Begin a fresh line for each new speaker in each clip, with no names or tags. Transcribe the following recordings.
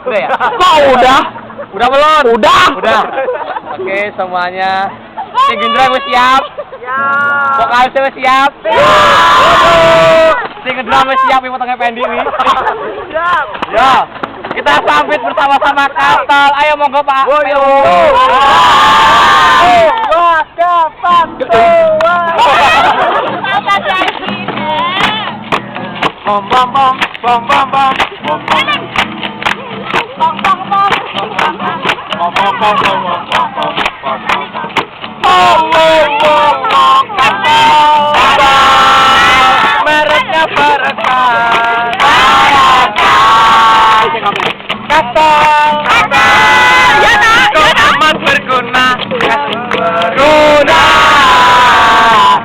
Udah ya?
Kok udah?
Udah belum?
Udah.
Oke, semuanya. Si Gendra gue siap.
Siap.
Vokalisnya gue siap. Si Gendra gue siap, yang potongnya pendek nih.
Siap.
Ya, kita sambit bersama-sama Kapal. Ayo monggo Pak.
Bom bom bom bom bom bom bom bom.
Mereknya Barokah. Kapal.
Ya nak,
Kau amat berguna. Berguna.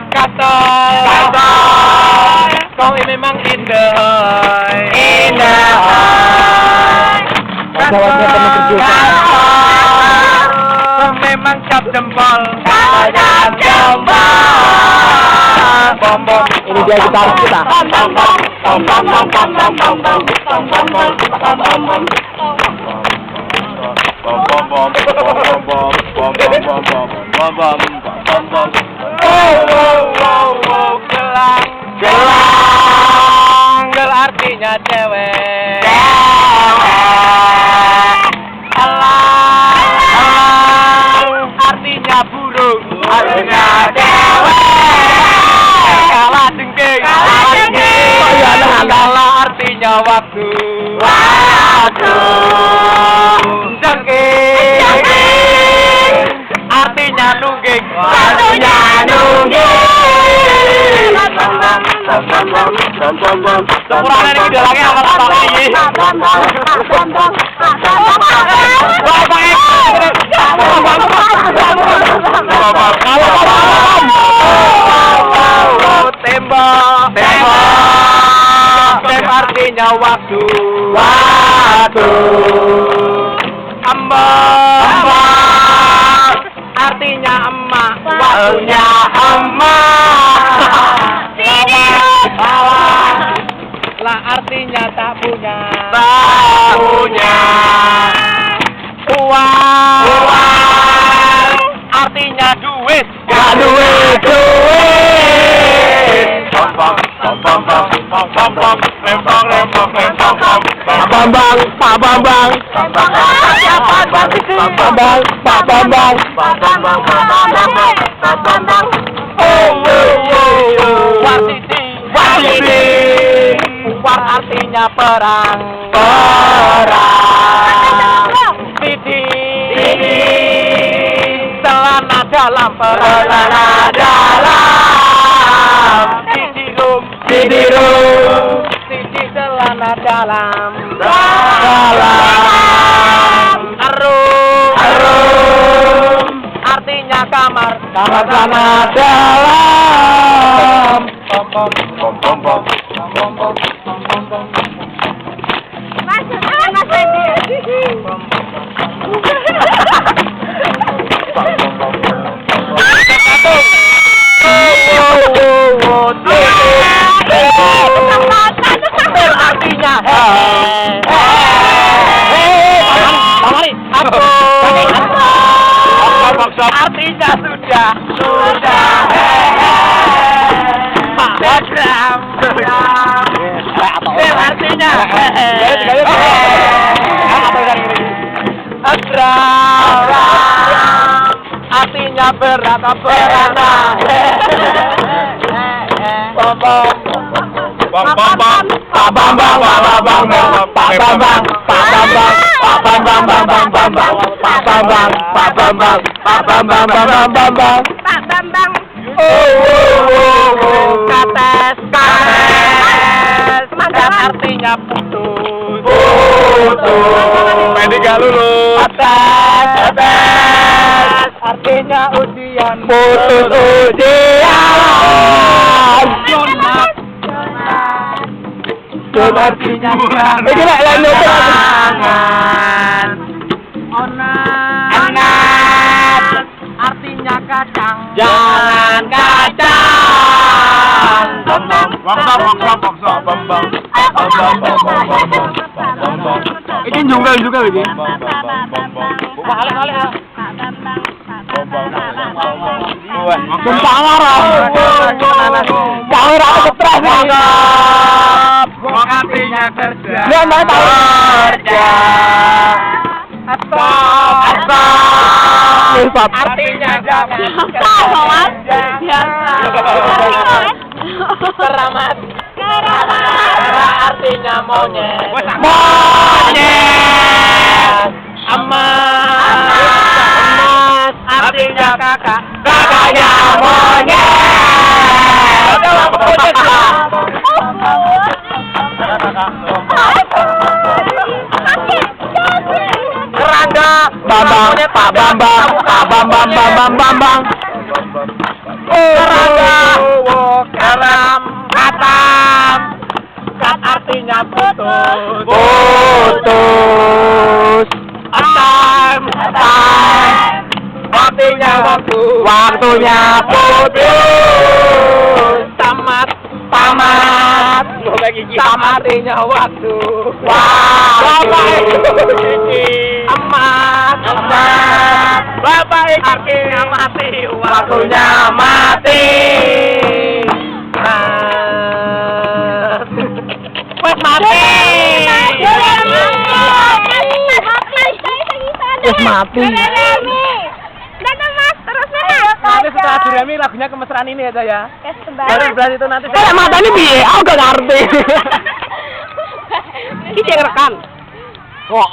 Kapal. Kau ini memang indah.
Pesawatnya penuh perjuangan.
Kau memang cap jempol.
Bom bom. Ini dia gitaris kita.
Gelang artinya cewek. Elang artinya burung. Artinya cewek. Kalah jengking. Kalah artinya waktu. Jengking artinya nungging. Ukurannya ini gedalangnya apa ini? Tembak. Tem artinya waktu. Ambak artinya emak. Waktunya emak. Lah artinya tak punya. Uang artinya duit.
Pak Bambang.
Warsiti. War artinya perang. Sidi. Celana dalam perang. Sidi celana dalam. Arum artinya kamar.
Kamar dalam.
Artinya artinya sudah. Artinya artinya berat. Kates artinya putus.
Pendek gak lulus.
Kates artinya ujian.
Putus ujian.
Sun artinya
jangan.
Onat artinya kacang.
Jangan kacang. Ini juga juga lagi.
Sumpah ngarang. Kamera stres nih.
Artinya kerja.
Dia mau tahu. Kerja. Stop.
Artinya jangan.
Keramat. Artinya monyet.
Monyet.
Emas.
Artinya kakak.
Kakaknya monyet.
Keranda.
Bambang, Pak Bambang, Pak Bambang, Bambang, Bambang.
Keranda. Kalam. Katam. Kat artinya putus.
Putus.
Atam. Artinya waktu.
Waktunya putus.
Tamat.
Tamat.
Tamat artinya waktu.
Waktu.
Amat.
Amat.
Bapak artinya mati.
Waktunya mati.
Wes mati.
Wes mati.
Nanti setelah Durami lagunya kemesraan ini aja ya. Baru berarti itu nanti.
Mata ini piye? Aku gak ngerti. Iki yang rekam. Oh.